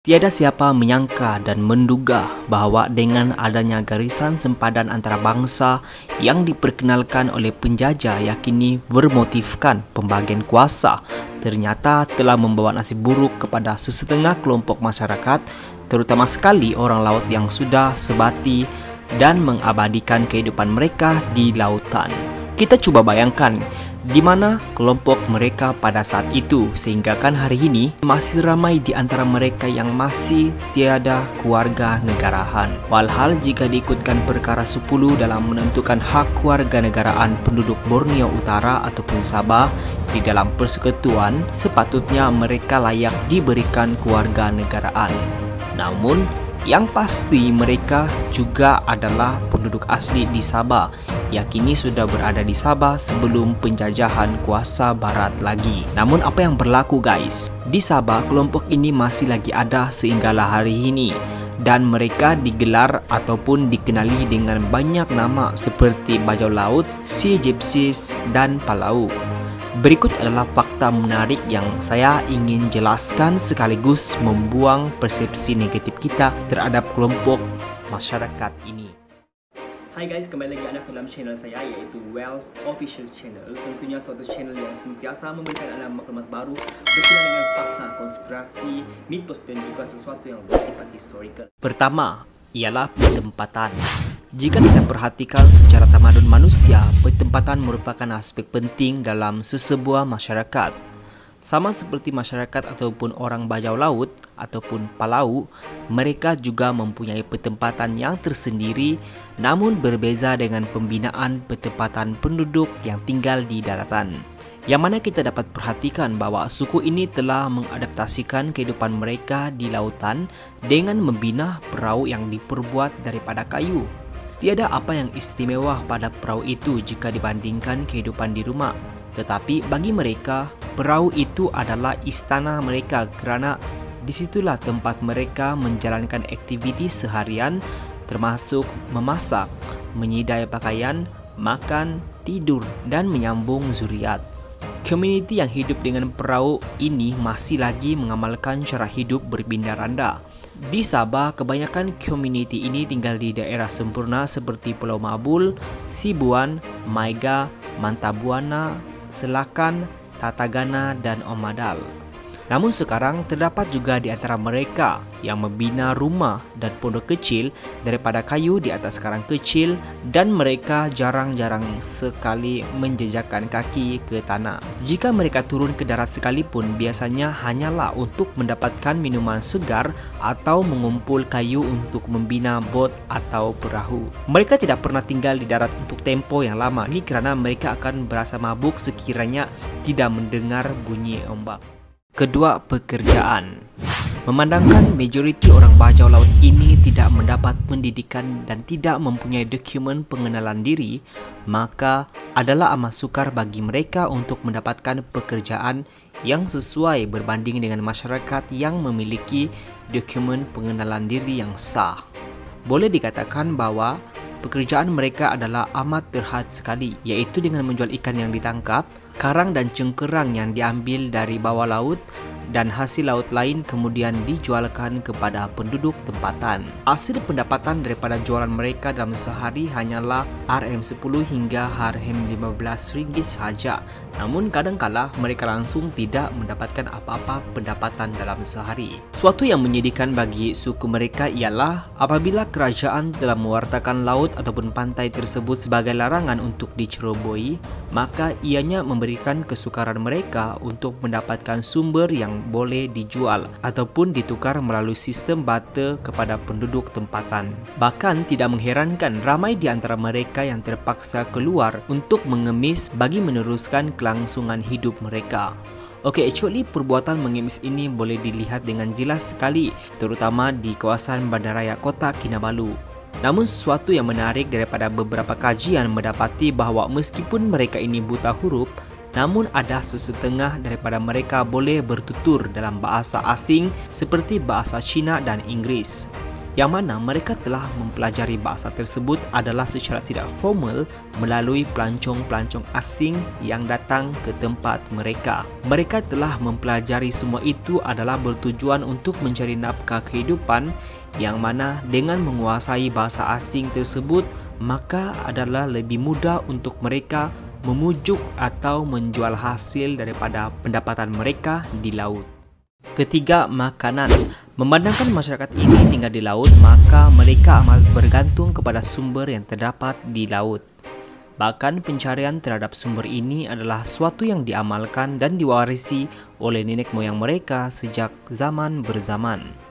Tiada siapa menyangka dan menduga bahawa dengan adanya garisan sempadan antarabangsa yang diperkenalkan oleh penjajah yang kini bermotifkan pembagian kuasa ternyata telah membawa nasib buruk kepada sesetengah kelompok masyarakat, terutama sekali orang laut yang sudah sebati dan mengabadikan kehidupan mereka di lautan. Kita cuba bayangkan di mana kelompok mereka pada saat itu, sehingga kan hari ini masih ramai di antara mereka yang masih tiada keluarga negaraan. Walhal jika diikutkan perkara 10 dalam menentukan hak keluarga negaraan penduduk Borneo Utara ataupun Sabah di dalam persekutuan, sepatutnya mereka layak diberikan keluarga negaraan. Namun yang pasti mereka juga adalah penduduk asli di Sabah yang kini sudah berada di Sabah sebelum penjajahan kuasa barat lagi. Namun apa yang berlaku guys? Di Sabah kelompok ini masih lagi ada sehinggalah hari ini dan mereka digelar ataupun dikenali dengan banyak nama seperti Bajau Laut, Sea Gypsies dan Palau. Berikut adalah fakta menarik yang saya ingin jelaskan sekaligus membuang persepsi negatif kita terhadap kelompok masyarakat ini. Hai guys, kembali lagi anda ke dalam channel saya iaitu Wells Official Channel. Tentunya suatu channel yang sentiasa memberikan anda maklumat baru berkenaan dengan fakta, konspirasi, mitos dan juga sesuatu yang bersifat historical. Pertama ialah pertempatan. Jika kita perhatikan secara tamadun manusia, pertempatan merupakan aspek penting dalam sesebuah masyarakat. Sama seperti masyarakat ataupun orang Bajau Laut ataupun Palau, mereka juga mempunyai pertempatan yang tersendiri namun berbeza dengan pembinaan pertempatan penduduk yang tinggal di daratan. Yang mana kita dapat perhatikan bahawa suku ini telah mengadaptasikan kehidupan mereka di lautan dengan membina perahu yang diperbuat daripada kayu. Tiada apa yang istimewa pada perahu itu jika dibandingkan kehidupan di rumah. Tetapi bagi mereka, perahu itu adalah istana mereka kerana disitulah tempat mereka menjalankan aktiviti seharian termasuk memasak, menyidai pakaian, makan, tidur dan menyambung zuriat. Komuniti yang hidup dengan perahu ini masih lagi mengamalkan cara hidup berpindah randa. Di Sabah, kebanyakan komuniti ini tinggal di daerah sempurna seperti Pulau Mabul, Sibuan, Maiga, Mantabuana, Selakan, Tatagana dan Omadal. Namun sekarang terdapat juga di antara mereka yang membina rumah dan pondok kecil daripada kayu di atas karang kecil dan mereka jarang-jarang sekali menjejakkan kaki ke tanah. Jika mereka turun ke darat sekalipun biasanya hanyalah untuk mendapatkan minuman segar atau mengumpul kayu untuk membina bot atau perahu. Mereka tidak pernah tinggal di darat untuk tempoh yang lama ini kerana mereka akan berasa mabuk sekiranya tidak mendengar bunyi ombak. Kedua, pekerjaan. Memandangkan majoriti orang Bajau Laut ini tidak mendapat pendidikan dan tidak mempunyai dokumen pengenalan diri, maka adalah amat sukar bagi mereka untuk mendapatkan pekerjaan yang sesuai berbanding dengan masyarakat yang memiliki dokumen pengenalan diri yang sah. Boleh dikatakan bahawa pekerjaan mereka adalah amat terhad sekali, iaitu dengan menjual ikan yang ditangkap, karang dan cengkerang yang diambil dari bawah laut dan hasil laut lain kemudian dijualkan kepada penduduk tempatan. Hasil pendapatan daripada jualan mereka dalam sehari hanyalah RM10 hingga RM15 sahaja. Namun kadangkala mereka langsung tidak mendapatkan apa-apa pendapatan dalam sehari. Suatu yang menyedihkan bagi suku mereka ialah apabila kerajaan telah mewartakan laut ataupun pantai tersebut sebagai larangan untuk diceroboi, maka ianya memberikan kesukaran mereka untuk mendapatkan sumber yang boleh dijual ataupun ditukar melalui sistem barter kepada penduduk tempatan. Bahkan tidak mengherankan ramai di antara mereka yang terpaksa keluar untuk mengemis bagi meneruskan kelangsungan hidup mereka. Actually perbuatan mengemis ini boleh dilihat dengan jelas sekali terutama di kawasan bandaraya kota Kinabalu. Namun sesuatu yang menarik daripada beberapa kajian mendapati bahawa meskipun mereka ini buta huruf, namun ada sesetengah daripada mereka boleh bertutur dalam bahasa asing seperti bahasa Cina dan Inggeris. yang mana mereka telah mempelajari bahasa tersebut adalah secara tidak formal melalui pelancong-pelancong asing yang datang ke tempat mereka. Mereka telah mempelajari semua itu adalah bertujuan untuk mencari nafkah kehidupan, yang mana dengan menguasai bahasa asing tersebut maka adalah lebih mudah untuk mereka memujuk atau menjual hasil daripada pendapatan mereka di laut. Ketiga, makanan. Memandangkan masyarakat ini tinggal di laut, maka mereka amat bergantung kepada sumber yang terdapat di laut. Bahkan pencarian terhadap sumber ini adalah suatu yang diamalkan dan diwarisi oleh nenek moyang mereka sejak zaman berzaman.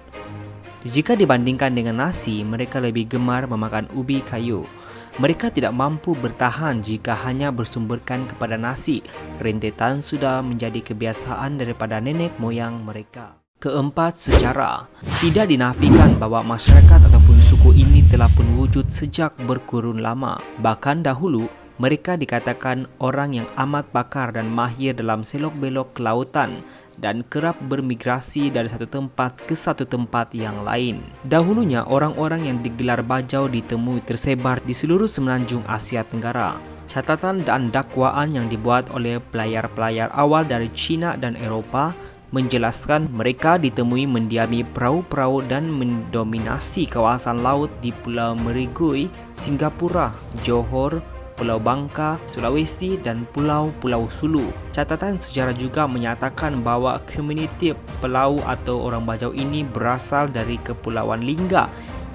Jika dibandingkan dengan nasi, mereka lebih gemar memakan ubi kayu. Mereka tidak mampu bertahan jika hanya bersumberkan kepada nasi. Rentetan sudah menjadi kebiasaan daripada nenek moyang mereka. Keempat, sejarah. Tidak dinafikan bahwa masyarakat ataupun suku ini telah pun wujud sejak berkurun lama. Bahkan dahulu, mereka dikatakan orang yang amat pakar dan mahir dalam selok-belok kelautan dan kerap bermigrasi dari satu tempat ke satu tempat yang lain. Dahulunya, orang-orang yang digelar bajau ditemui tersebar di seluruh semenanjung Asia Tenggara. Catatan dan dakwaan yang dibuat oleh pelayar-pelayar awal dari China dan Eropah menjelaskan mereka ditemui mendiami perahu-perahu dan mendominasi kawasan laut di Pulau Merigui, Singapura, Johor, Pulau Bangka, Sulawesi dan Pulau-Pulau Sulu. Catatan sejarah juga menyatakan bahawa komuniti pelau atau orang bajau ini berasal dari Kepulauan Lingga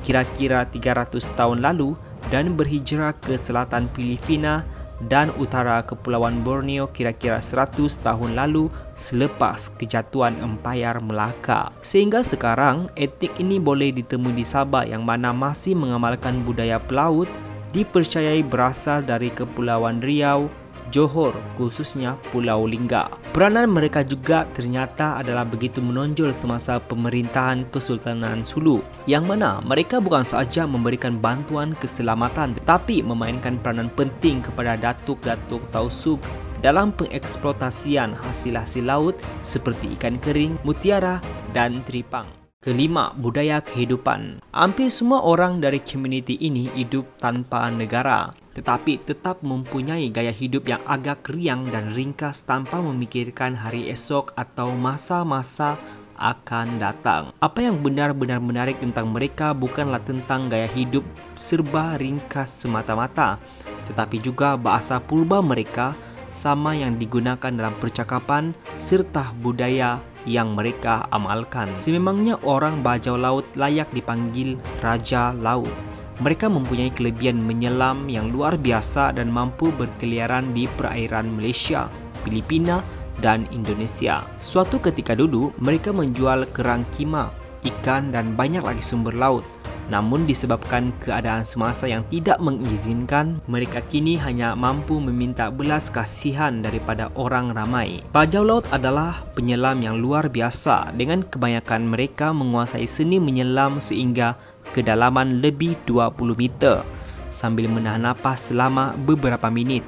kira-kira 300 tahun lalu dan berhijrah ke selatan Filipina dan utara Kepulauan Borneo kira-kira 100 tahun lalu selepas kejatuhan Empayar Melaka. Sehingga sekarang, etnik ini boleh ditemui di Sabah yang mana masih mengamalkan budaya pelaut, dipercayai berasal dari Kepulauan Riau, Johor, khususnya Pulau Lingga. Peranan mereka juga ternyata adalah begitu menonjol semasa pemerintahan Kesultanan Sulu, yang mana mereka bukan sahaja memberikan bantuan keselamatan tetapi memainkan peranan penting kepada datuk-datuk Tausug dalam pengeksploitasian hasil-hasil laut seperti ikan kering, mutiara dan teripang. Kelima, budaya kehidupan. Hampir semua orang dari komuniti ini hidup tanpa negara, tetapi tetap mempunyai gaya hidup yang agak riang dan ringkas tanpa memikirkan hari esok atau masa-masa akan datang. Apa yang benar-benar menarik tentang mereka bukanlah tentang gaya hidup serba ringkas semata-mata, tetapi juga bahasa purba mereka sama yang digunakan dalam percakapan serta budaya yang mereka amalkan. Sememangnya orang bajau laut layak dipanggil Raja Laut. Mereka mempunyai kelebihan menyelam yang luar biasa dan mampu berkeliaran di perairan Malaysia, Filipina dan Indonesia. Suatu ketika dulu, mereka menjual kerang kima, ikan dan banyak lagi sumber laut. Namun disebabkan keadaan semasa yang tidak mengizinkan, mereka kini hanya mampu meminta belas kasihan daripada orang ramai. Bajau laut adalah penyelam yang luar biasa, dengan kebanyakan mereka menguasai seni menyelam sehingga kedalaman lebih 20 meter sambil menahan napas selama beberapa minit.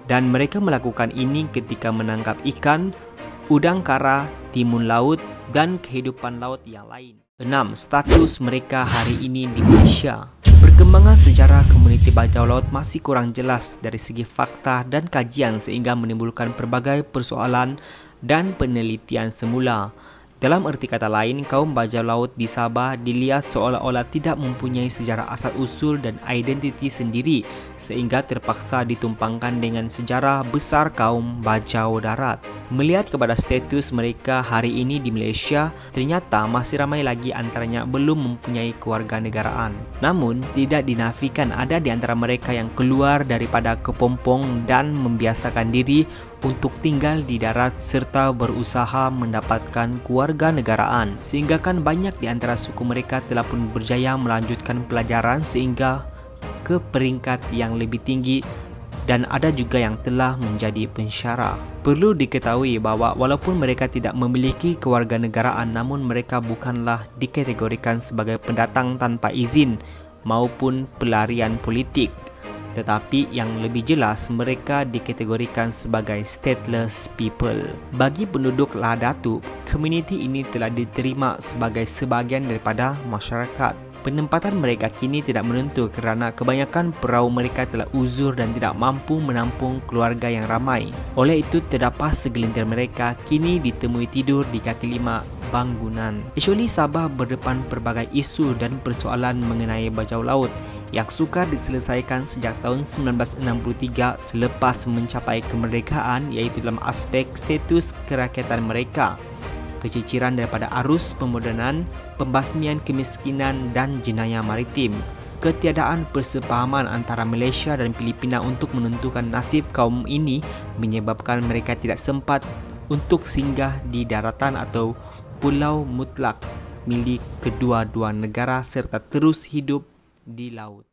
Dan mereka melakukan ini ketika menangkap ikan, udang kara, timun laut dan kehidupan laut yang lain. 6. Status mereka hari ini di Malaysia. Perkembangan sejarah komuniti bajau laut masih kurang jelas dari segi fakta dan kajian sehingga menimbulkan pelbagai persoalan dan penelitian semula. Dalam erti kata lain, kaum bajau laut di Sabah dilihat seolah-olah tidak mempunyai sejarah asal-usul dan identiti sendiri sehingga terpaksa ditumpangkan dengan sejarah besar kaum bajau darat. Melihat kepada status mereka hari ini di Malaysia, ternyata masih ramai lagi antaranya belum mempunyai kewarganegaraan. Namun, tidak dinafikan ada di antara mereka yang keluar daripada kepompong dan membiasakan diri untuk tinggal di darat serta berusaha mendapatkan kewarganegaraan. Sehingga kan banyak di antara suku mereka telah pun berjaya melanjutkan pelajaran sehingga ke peringkat yang lebih tinggi dan ada juga yang telah menjadi pensyarah. Perlu diketahui bahawa walaupun mereka tidak memiliki kewarganegaraan, namun mereka bukanlah dikategorikan sebagai pendatang tanpa izin maupun pelarian politik. Tetapi yang lebih jelas, mereka dikategorikan sebagai stateless people. Bagi penduduk Lahad Datu, komuniti ini telah diterima sebagai sebahagian daripada masyarakat. Penempatan mereka kini tidak menentu kerana kebanyakan perahu mereka telah uzur dan tidak mampu menampung keluarga yang ramai. Oleh itu, terdapat segelintir mereka kini ditemui tidur di kaki lima bangunan. Actually, Sabah berdepan pelbagai isu dan persoalan mengenai bajau laut yang sukar diselesaikan sejak tahun 1963 selepas mencapai kemerdekaan, iaitu dalam aspek status kerakyatan mereka, keciciran daripada arus pemodenan, pembasmian kemiskinan dan jenayah maritim. Ketiadaan persefahaman antara Malaysia dan Filipina untuk menentukan nasib kaum ini menyebabkan mereka tidak sempat untuk singgah di daratan atau pulau mutlak milik kedua-dua negara serta terus hidup di laut.